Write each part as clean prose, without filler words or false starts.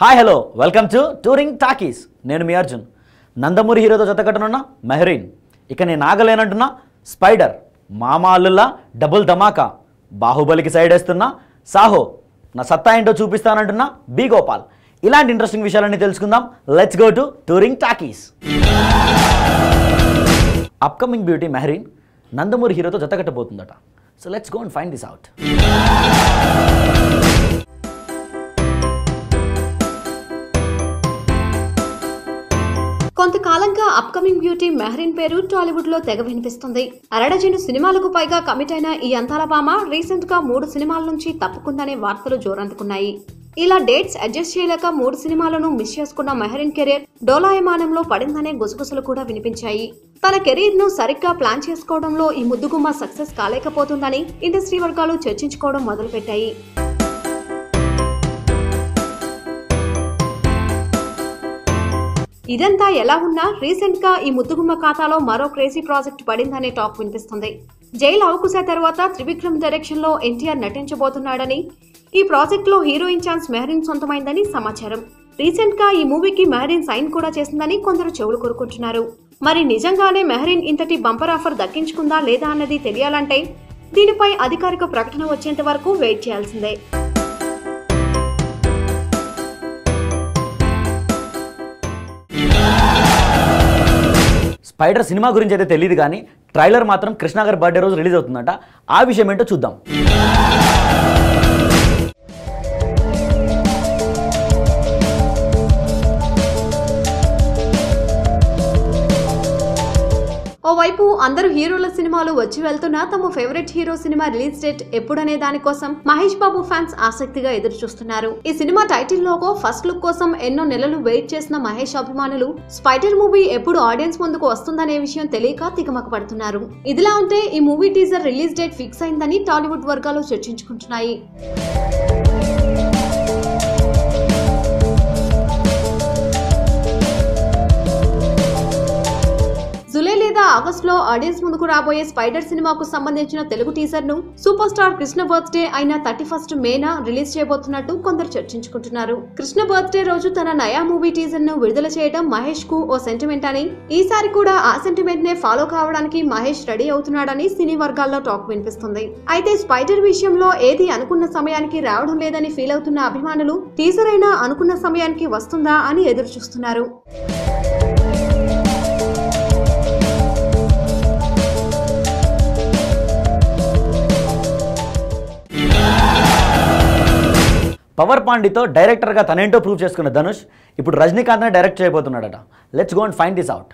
Hi hello welcome to touring talkies. నేను మీ అర్జున్. నందమూరి హీరోతో జతకట్టనున్న మెహరీన్, ఇక నేను ఆగలేనంటున్నా స్పైడర్, మామా అల్లుల్లా డబుల్ ధమాకా, బాహుబలికి సైడ్ వేస్తున్నా సాహో, నా సత్తా ఏంటో చూపిస్తానంటున్నా బి గోపాల్. ఇలాంటి ఇంట్రెస్టింగ్ విషయాలన్నీ తెలుసుకుందాం. Let's go to touring talkies. Upcoming beauty Mehreen Nandamuri హీరోతో జతకట్టబోతుందట. So let's go and find this out. కొంతకాలంగా అప్కమింగ్ బ్యూటీ మెహరీన్ పేరు టాలీవుడ్ లో తెగ వినిపిస్తుంది. అరడజను సినిమాలకు పైగా కమిట్ అయిన ఈ అందాల భామ రీసెంట్ గా 3 సినిమాల నుంచి తప్పుకుందనే వార్తలు జోరందుకున్నాయి. ఇలా డేట్స్ అడ్జస్ట్ చేయలేక 3 సినిమాలను మిస్ చేసుకున్న మెహరీన్ కెరీర్ డోలాయమానంలో పడిందనే గుసగుసలు కూడా వినిపించాయి. తన కెరీర్ ను సరిగ్గా ప్లాన్ చేసుకోవడంలో ఈ ముద్దుగుమ్మ సక్సెస్ కాలేకపోతుందని ఇండస్ట్రీ వర్గాలు చర్చించుకోవడం మొదలుపెట్టాయి. ఇదంతా ఎలా ఉన్నా రీసెంట్ గా ఈ ముద్దుగుమ్మ ఖాతాలో మరో క్రేజీ ప్రాజెక్ట్ పడిందనే టాక్ వినిపిస్తుంది. జైలు అవకుశ తర్వాత త్రివిక్రమ్ డైరెక్షన్ లో ఎన్టీఆర్ నటించబోతున్నాడని, ఈ ప్రాజెక్ట్ లో హీరోయిన్ ఛాన్స్ మెహరీన్ సొంతమైందని సమాచారం. రీసెంట్ గా ఈ మూవీకి మెహరీన్ సైన్ కూడా చేసిందని కొందరు చెవులు కొరుకుంటున్నారు. మరి నిజంగానే మెహరీన్ ఇంతటి బంపర్ ఆఫర్ దక్కించుకుందా లేదా అన్నది తెలియాలంటే దీనిపై అధికారిక ప్రకటన వచ్చేంత వరకు వెయిట్ చేయాల్సిందే. స్పైడర్ సినిమా గురించి అయితే తెలియదు కానీ ట్రైలర్ మాత్రం కృష్ణ గారి బర్త్డే రోజు రిలీజ్ అవుతుందట. ఆ విషయం ఏంటో చూద్దాం. ఓవైపు అందరూ హీరోల సినిమాలు వచ్చి వెళ్తున్నా తమ ఫేవరెట్ హీరో సినిమా రిలీజ్ డేట్ ఎప్పుడనే దానికోసం మహేష్ బాబు ఫ్యాన్స్ ఆసక్తిగా ఎదురు చూస్తున్నారు. ఈ సినిమా టైటిల్ లోగో ఫస్ట్ లుక్ కోసం ఎన్నో నెలలు వెయిట్ చేసిన మహేష్ అభిమానులు స్పైడర్ మూవీ ఎప్పుడు ఆడియన్స్ ముందుకు వస్తుందనే విషయం తెలియక తికమక పడుతున్నారు. ఇదిలా ఉంటే ఈ movie teaser release date fix అయిందని టాలీవుడ్ వర్గాలు చర్చించుకుంటున్నాయి. జూలై లేదా ఆగస్ట్ లో ఆడియన్స్ ముందుకు రాబోయే స్పైడర్ సినిమాకు సంబంధించిన తెలుగు టీజర్ ను సూపర్ స్టార్ కృష్ణ బర్త్డే అయిన 31 మేన రిలీజ్ చేయబోతున్నట్టు కొందరు చర్చించుకుంటున్నారు. కృష్ణ బర్త్డే రోజు తన నయా మూవీ టీజర్ ను విడుదల చేయడం మహేష్ కు ఓ సెంటిమెంట్ అని, ఈసారి కూడా ఆ సెంటిమెంట్ నే ఫాలో కావడానికి మహేష్ రెడీ అవుతున్నాడని సినీ వర్గాల్లో టాక్ వినిపిస్తుంది. అయితే స్పైడర్ విషయంలో ఏది అనుకున్న సమయానికి రావడం లేదని ఫీల్ అవుతున్న అభిమానులు టీజర్ అయినా అనుకున్న సమయానికి వస్తుందా అని ఎదురు చూస్తున్నారు. పవర్ పాండితో డైరెక్టర్గా తనేంటో ప్రూవ్ చేసుకున్న ధనుష్ ఇప్పుడు రజనీకాంత్నే డైరెక్ట్ చేయబోతున్నాడట. Let's go and find this out.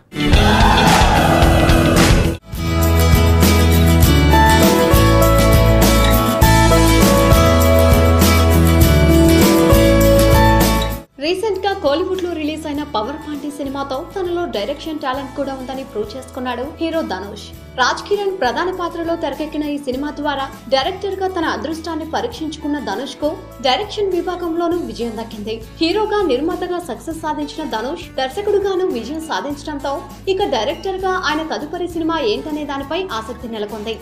Recent గా కోలీవుడ్ లో రిలీజ్ అయిన పవర్ పాండి సినిమాతో తనలో డైరెక్షన్ టాలెంట్ కూడా ఉందని ప్రూవ్ చేసుకున్నాడు హీరో ధనుష్. రాజ్ కిరణ్ ప్రధాన పాత్రలో తెరకెక్కిన ఈ సినిమా ద్వారా డైరెక్టర్ గా తన అదృష్టాన్ని పరీక్షించుకున్న ధనుష్ కు డైరెక్షన్ విభాగంలోనూ విజయం దక్కింది. హీరోగా నిర్మాతగా సక్సెస్ సాధించిన ధనుష్ దర్శకుడుగాను విజయం సాధించడంతో ఇక డైరెక్టర్ గా ఆయన తదుపరి సినిమా ఏంటనే దానిపై ఆసక్తి నెలకొంది.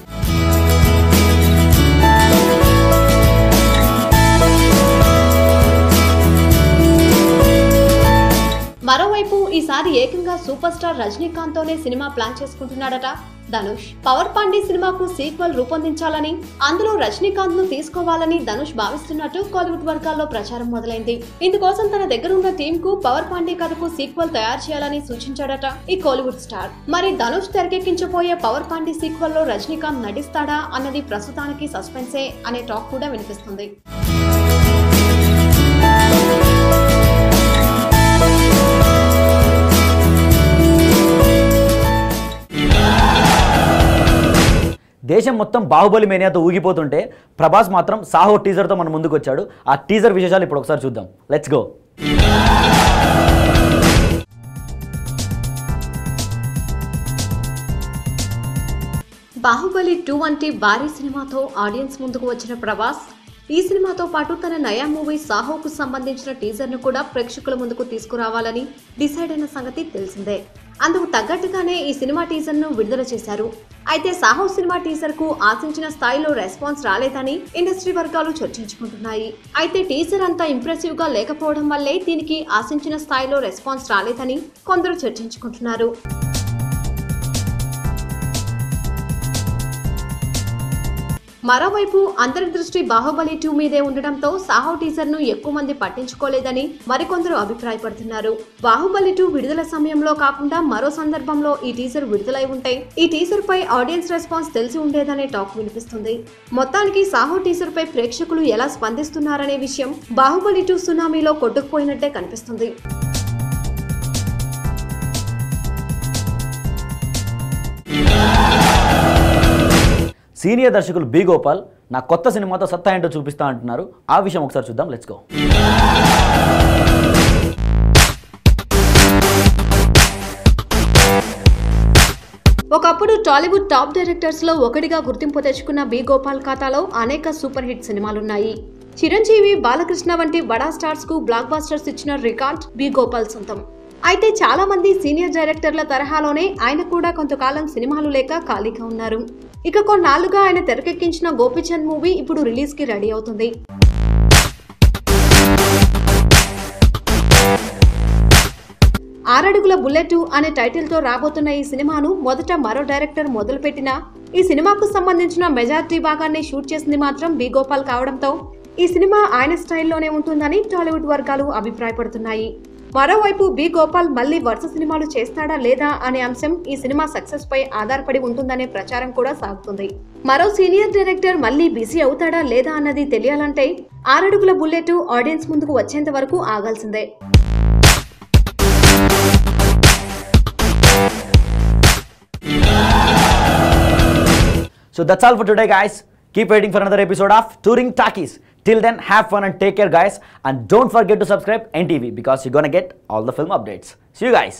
మరోవైపు ఈసారి ఏకంగా సూపర్ స్టార్ రజనీకాంత్ తోనే సినిమా ప్లాన్ చేసుకుంటున్నాడట ధనుష్. పవర్ పాండి సినిమాకు సీక్వెల్ రూపొందించాలని, అందులో రజనీకాంత్ ను తీసుకోవాలని ధనుష్ భావిస్తున్నట్టు కోలీవుడ్ వర్గాల్లో ప్రచారం మొదలైంది. ఇందుకోసం తన దగ్గరున్న టీమ్ కు పవర్ పాండి కథకు సీక్వెల్ తయారు చేయాలని సూచించాడట ఈ కోలీవుడ్ స్టార్. మరి ధనుష్ తెరకెక్కించబోయే పవర్ పాండి సీక్వెల్ లో రజనీకాంత్ నటిస్తాడా అన్నది ప్రస్తుతానికి సస్పెన్సే అనే టాక్ కూడా వినిపిస్తుంది. దేశం మొత్తం బాహుబలి మేనియాతో ఊగిపోతుంటే ప్రభాస్ మాత్రం సాహో టీజర్తో మన ముందుకు వచ్చాడు. ఆ టీజర్ విశేషాలు ఇప్పుడు ఒకసారి చూద్దాం. Let's go. బాహుబలి 2 వంటి భారీ సినిమాతో ఆడియన్స్ ముందుకు వచ్చిన ప్రభాస్ ఈ సినిమాతో పాటు తన నయా మూవీ సాహోకు సంబంధించిన టీజర్ ను కూడా ప్రేక్షకుల ముందుకు తీసుకురావాలని డిసైడ్ అయిన సంగతి తెలిసిందే. అందుకు తగ్గట్టుగానే ఈ సినిమా టీజర్ ను విడుదల చేశారు. అయితే సాహో సినిమా టీజర్ కు ఆశించిన స్థాయిలో రెస్పాన్స్ రాలేదని ఇండస్ట్రీ వర్గాలు చర్చించుకుంటున్నాయి. అయితే టీజర్ అంతా ఇంప్రెసివ్ గా లేకపోవడం వల్లే దీనికి ఆశించిన స్థాయిలో రెస్పాన్స్ రాలేదని కొందరు చర్చించుకుంటున్నారు. మరోవైపు అందరి దృష్టి బాహుబలి 2 మీదే ఉండడంతో సాహో టీజర్ ను ఎక్కువ మంది పట్టించుకోలేదని మరికొందరు అభిప్రాయపడుతున్నారు. బాహుబలి 2 విడుదల సమయంలో కాకుండా మరో సందర్భంలో ఈ టీజర్ విడుదలై ఉంటే ఈ టీజర్ పై ఆడియన్స్ రెస్పాన్స్ తెలిసి ఉండేదనే టాక్ వినిపిస్తుంది. మొత్తానికి సాహో టీజర్ పై ప్రేక్షకులు ఎలా స్పందిస్తున్నారనే విషయం బాహుబలి 2 సునామీలో కొట్టుకుపోయినట్టే కనిపిస్తుంది. సీనియర్ దర్శకులు బి గోపాల్ నా కొత్త సినిమాతో సత్తా ఏంటో చూపిస్తా అంటున్నారు. ఆ విషయం ఒకసారి చూద్దాం. Let's go. ఒకప్పుడు టాలీవుడ్ టాప్ డైరెక్టర్స్ లో ఒకటిగా గుర్తింపు తెచ్చుకున్న బి గోపాల్ ఖాతాలో అనేక సూపర్ హిట్ సినిమాలున్నాయి. చిరంజీవి, బాలకృష్ణ వంటి బడా స్టార్స్ కు బ్లాక్ బస్టర్స్ ఇచ్చిన రికార్డ్ బి గోపాల్ సొంతం. అయితే చాలా మంది సీనియర్ డైరెక్టర్ల తరహాలోనే ఆయన కూడా కొంతకాలం సినిమాలు లేక ఖాళీగా ఉన్నారు. ఇక కొన్నాళ్లుగా ఆయన తెరకెక్కించిన గోపీచంద్ మూవీ ఇప్పుడు రిలీజ్ కి రెడీ అవుతుంది. ఆరడుగుల బుల్లెట్ అనే టైటిల్ తో రాబోతున్న ఈ సినిమాను మొదట మరో డైరెక్టర్ మొదలుపెట్టినా ఈ సినిమాకు సంబంధించిన మెజారిటీ భాగాన్ని షూట్ చేసింది మాత్రం బి గోపాల్ కావడంతో ఈ సినిమా ఆయన స్టైల్లోనే ఉంటుందని టాలీవుడ్ వర్గాలు అభిప్రాయపడుతున్నాయి. మరోవైపు బి గోపాల్ మళ్లీ వరుస సినిమాలు చేస్తాడా లేదా అనే అంశం ఈ సినిమా సక్సెస్ పై ఆధారపడి ఉంటుందనే ప్రచారం కూడా సాగుతుంది. మరో సీనియర్ డైరెక్టర్ మళ్లీ బిజీ అవుతాడా లేదా అన్నది తెలియాలంటే ఆరడుగుల బుల్లెట్ ఆడియన్స్ ముందుకు వచ్చేంత వరకు ఆగాల్సిందే. So that's all for today, guys. Keep waiting for another episode of Touring Talkies. Till then, have fun and take care, guys. And don't forget to subscribe NTV because you're gonna get all the film updates. See you guys.